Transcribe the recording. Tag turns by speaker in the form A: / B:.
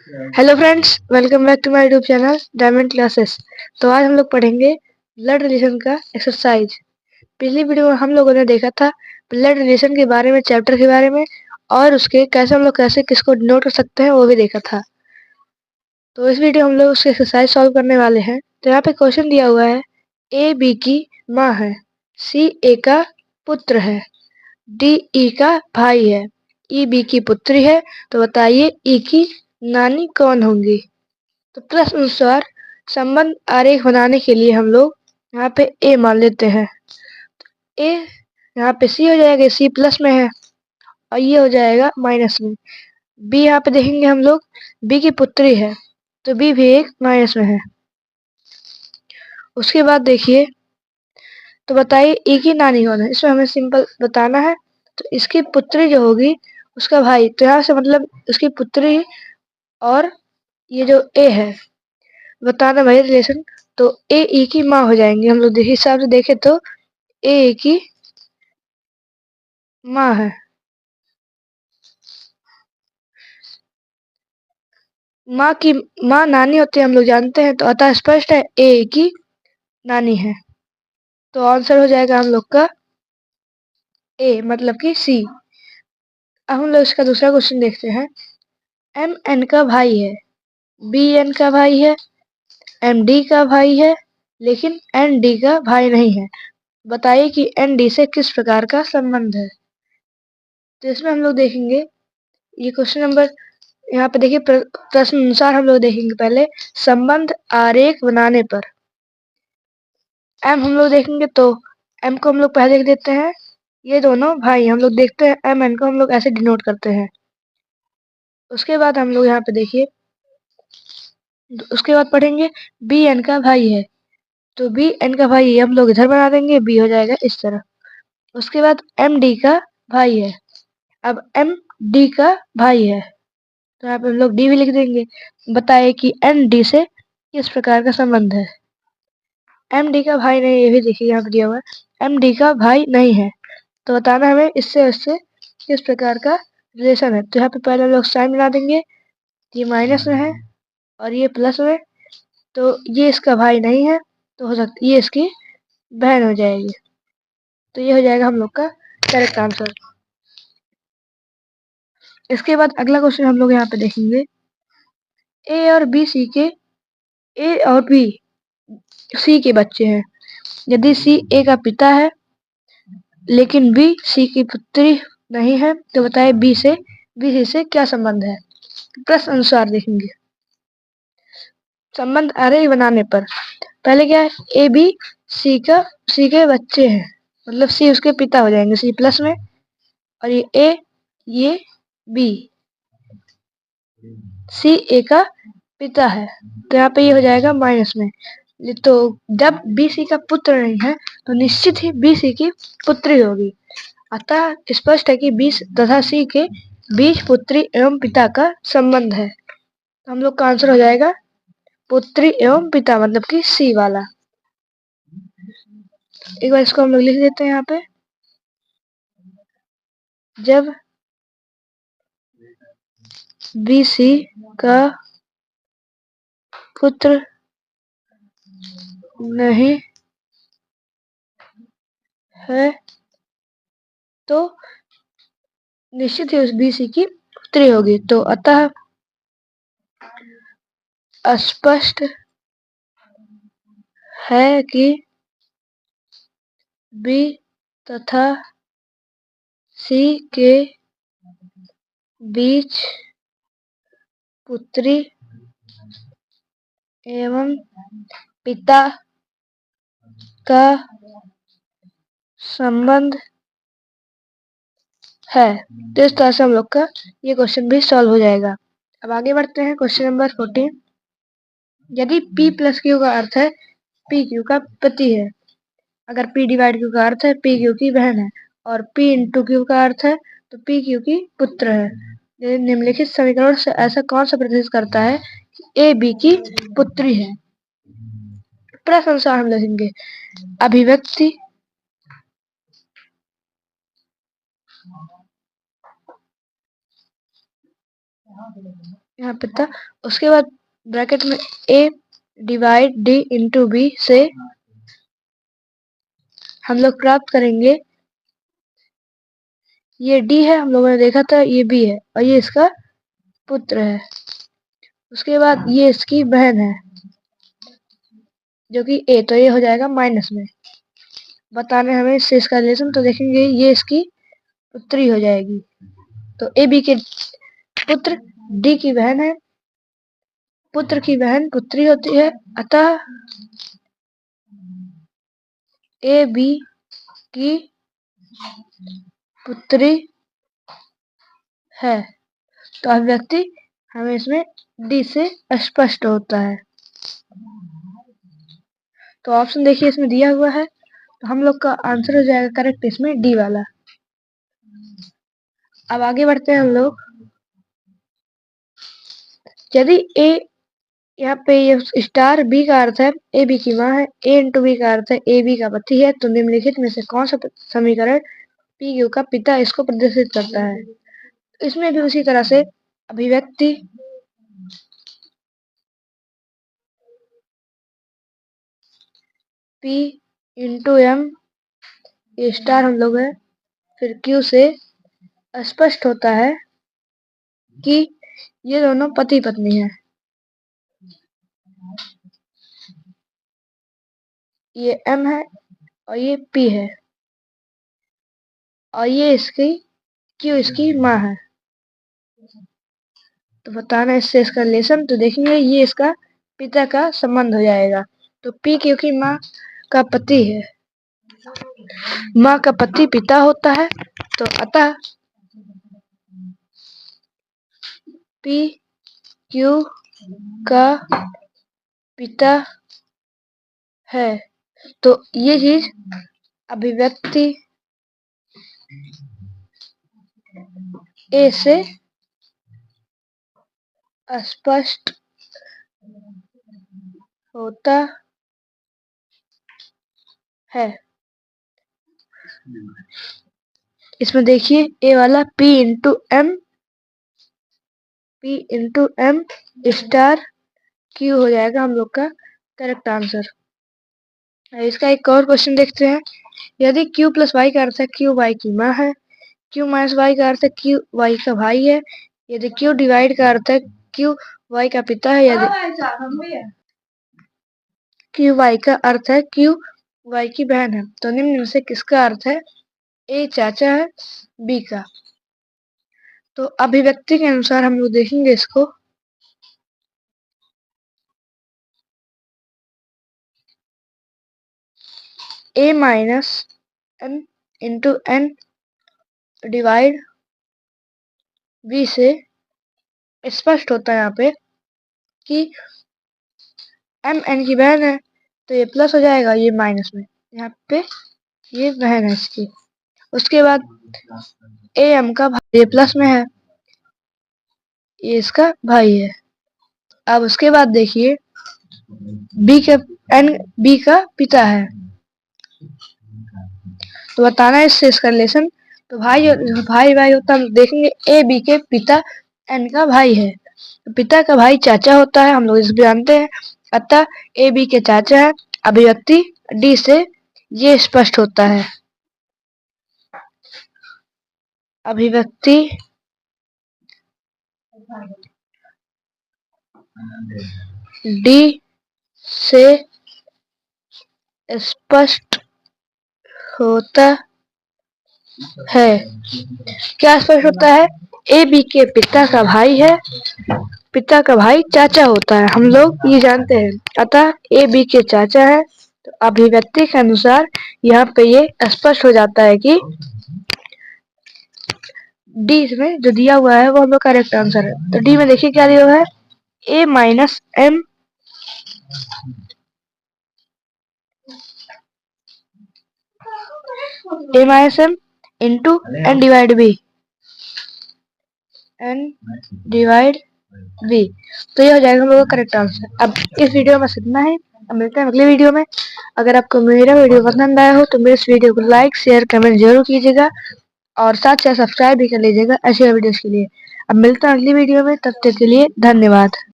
A: Hello friends, welcome back to my YouTube channel diamond classes. तो आज हम लोग पढ़ेंगे ब्लड रिलेशन का एक्सरसाइज। पिछली वीडियो में हम लोगों ने देखा था ब्लड रिलेशन के बारे में, चैप्टर के बारे में, और उसके कैसे हम लोग कैसे किसको डिनोट कर सकते हैं वो भी देखा था। तो इस वीडियो हम लोग उसके एक्सरसाइज सॉल्व करने वाले हैं। तो यहाँ पे क्वेश्चन दिया हुआ है, ए बी की माँ है, सी ए का पुत्र है, डी ई का भाई है, ई बी की पुत्री है। तो बताइए ई की नानी कौन होंगी। तो प्रश्न अनुसार संबंध आरेख बनाने के लिए हम लोग यहाँ पे ए मान लेते हैं। ए यहाँ पे सी हो जाएगा, सी प्लस में है, और ये हो जाएगा माइनस में। बी यहाँ पे देखेंगे हम लोग, बी की पुत्री है तो बी भी एक माइनस में है। उसके बाद देखिए, तो बताइए ई की नानी कौन है। इसमें हमें सिंपल बताना है। तो इसकी पुत्री जो होगी उसका भाई, तो यहाँ से मतलब उसकी पुत्री और ये जो ए है बताना भाई रिलेशन। तो ए ई की माँ हो जाएंगे हम लोग। देखिए हिसाब से देखे तो ए की माँ है, माँ नानी होती है हम लोग जानते हैं, तो अतः स्पष्ट है ए की नानी है। तो आंसर हो जाएगा हम लोग का ए, मतलब कि सी। अब हम लोग इसका दूसरा क्वेश्चन देखते हैं। एम एन का भाई है, बी एन का भाई है, एम डी का भाई है, लेकिन एन डी का भाई नहीं है। बताइए कि एन डी से किस प्रकार का संबंध है। तो इसमें हम लोग देखेंगे ये क्वेश्चन नंबर, यहाँ पे देखिए प्रश्न अनुसार हम लोग देखेंगे पहले संबंध आरेख बनाने पर। एम हम लोग देखेंगे तो एम को हम लोग पहले लिख देते हैं, ये दोनों भाई हम लोग देखते हैं एम एन को हम लोग ऐसे डिनोट करते हैं। उसके बाद हम लोग यहाँ पे देखिए, उसके बाद पढ़ेंगे बी एन का भाई है, तो बी एन का भाई हम लोग इधर बना देंगे, बी हो जाएगा इस तरह। उसके बाद एम डी का भाई है, अब एम डी का भाई है तो यहाँ पे हम लोग डी भी लिख देंगे। बताए कि एन डी से किस प्रकार का संबंध है। एम डी का भाई नहीं, ये भी देखिए यहाँ पे दिया हुआ है एम डी का भाई नहीं है। तो बताना हमें इससे उससे किस प्रकार का रिलेशन है। तो यहाँ पे पहले हम लोग साइन बना देंगे, ये माइनस में है और ये प्लस में, तो ये इसका भाई नहीं है, तो हो सकता ये इसकी बहन हो जाएगी। तो ये हो जाएगा हम लोग का करेक्ट आंसर। इसके बाद अगला क्वेश्चन हम लोग यहाँ पे देखेंगे, ए और बी सी के, ए और बी सी के बच्चे हैं। यदि सी ए का पिता है लेकिन बी सी की पुत्री नहीं है, तो बताए बी सी से क्या संबंध है। प्रश्न अनुसार देखेंगे संबंध आरेख बनाने पर। पहले क्या है, ए बी सी के बच्चे हैं, मतलब सी उसके पिता हो जाएंगे, सी प्लस में, और ये ए, ये बी, सी ए का पिता है, तो यहाँ पे ये हो जाएगा माइनस में। तो जब बी सी का पुत्र नहीं है तो निश्चित ही बी सी की पुत्री होगी। अतः स्पष्ट है कि बी तथा सी के बीच पुत्री एवं पिता का संबंध है। तो हम लोग का आंसर हो जाएगा पुत्री एवं पिता, मतलब कि सी वाला। एक बार इसको हम लोग लिख देते हैं यहाँ पे, जब बी सी का पुत्र नहीं है तो निश्चित ही उस बी सी की पुत्री होगी। तो अतः स्पष्ट है कि बी तथा सी के बीच पुत्री एवं पिता का संबंध है। तो इस तरह से हम लोग का ये क्वेश्चन भी सॉल्व हो जाएगा। अब आगे बढ़ते हैं क्वेश्चन नंबर 14। यदि P प्लस क्यू का अर्थ है पी क्यू का पति है, अगर P डिवाइड क्यू का अर्थ है पी क्यू की बहन है, और P इंटू क्यू का अर्थ है तो पी क्यू की पुत्र है, निम्नलिखित समीकरण से ऐसा कौन सा प्रदर्शित करता है कि ए बी की पुत्री है। प्रश्न अनुसार हम लिखेंगे अभिव्यक्ति यहाँ पे था। उसके बाद ब्रैकेट में a divide d into b से हम लोग प्राप्त करेंगे, ये d है, हम लोगों ने देखा था, ये b है और ये इसका पुत्र है। उसके बाद ये इसकी बहन है जो कि a, तो ये हो जाएगा माइनस में। बताने हमें इससे इसका रिलेशन, तो देखेंगे ये इसकी पुत्री हो जाएगी। तो ए बी के पुत्र डी की बहन है, पुत्र की बहन पुत्री होती है, अतः ए बी की पुत्री है। तो अभिव्यक्ति हमें इसमें डी से स्पष्ट होता है। तो ऑप्शन देखिए इसमें दिया हुआ है, तो हम लोग का आंसर हो जाएगा करेक्ट इसमें डी वाला। अब आगे बढ़ते हैं हम लोग। यदि ए, यहाँ पे ये स्टार बी का अर्थ है ए बी की माँ है, ए इंटू बी का अर्थ है ए बी का पति है, तो निम्नलिखित में से कौन सा समीकरण पी क्यू का पिता इसको प्रदर्शित करता है। इसमें भी उसी तरह से अभिव्यक्ति P इंटू एम, ये स्टार हम लोग है, फिर Q से स्पष्ट होता है कि ये दोनों पति पत्नी हैं। ये M है और ये P है और ये इसकी Q इसकी माँ है। तो बताना इससे इसका रिलेशन, तो देखेंगे ये इसका पिता का संबंध हो जाएगा। तो P क्योंकि माँ का पति है, माँ का पति पिता होता है, तो अतः P Q का पिता है। तो ये चीज अभिव्यक्ति ए से स्पष्ट होता है। इसमें देखिए ए वाला P into M star Q हो जाएगा हम लोग का करेक्ट आंसर। इसका एक और क्वेश्चन देखते हैं। यदि Q प्लस वाई का अर्थ है Q वाई की माँ है, Q माइनस वाई का अर्थ है Q वाई का भाई है, यदि Q डिवाइड का अर्थ है Q वाई का पिता है, यदि Q वाई का अर्थ है Q वाई की बहन है, तो निम्न में से किसका अर्थ है ए चाचा है बी का। तो अभिव्यक्ति के अनुसार हम लोग देखेंगे इसको। A minus M into N divide B से स्पष्ट होता है यहाँ पे कि एम एन की बहन है, तो ये प्लस हो जाएगा, ये माइनस में, यहाँ पे ये बहन है इसकी। उसके बाद ए एम का भाई, ये प्लस में है, ये इसका भाई है। अब उसके बाद देखिए बी का एन बी का पिता है, तो बताना है इससे इसका रिलेशन। तो भाई भाई होता है, हम देखेंगे ए बी के पिता एन का भाई है, तो पिता का भाई चाचा होता है, हम लोग इसे जानते हैं, अतः ए बी के चाचा है। अभिव्यक्ति डी से ये स्पष्ट होता है। अभिव्यक्ति डी से स्पष्ट होता है। क्या स्पष्ट होता है, ए बी के पिता का भाई है, पिता का भाई चाचा होता है, हम लोग ये जानते हैं, अतः ए बी के चाचा है। तो अभिव्यक्ति के अनुसार यहाँ पे ये स्पष्ट हो जाता है कि डी में जो दिया हुआ है वो हम लोग करेक्ट आंसर है। तो डी में देखिए क्या दिया हुआ है, A minus M into N divide B, N divide B, तो ये हो जाएगा हम लोग का करेक्ट आंसर। अब इस वीडियो में इतना ही, अब मिलते हैं अगले वीडियो में। अगर आपको मेरा वीडियो पसंद आया हो तो मेरे इस वीडियो को लाइक शेयर कमेंट जरूर कीजिएगा और साथ साथ सब्सक्राइब भी कर लीजिएगा ऐसे वीडियोस के लिए। अब मिलता है अगली वीडियो में, तब तक के लिए धन्यवाद।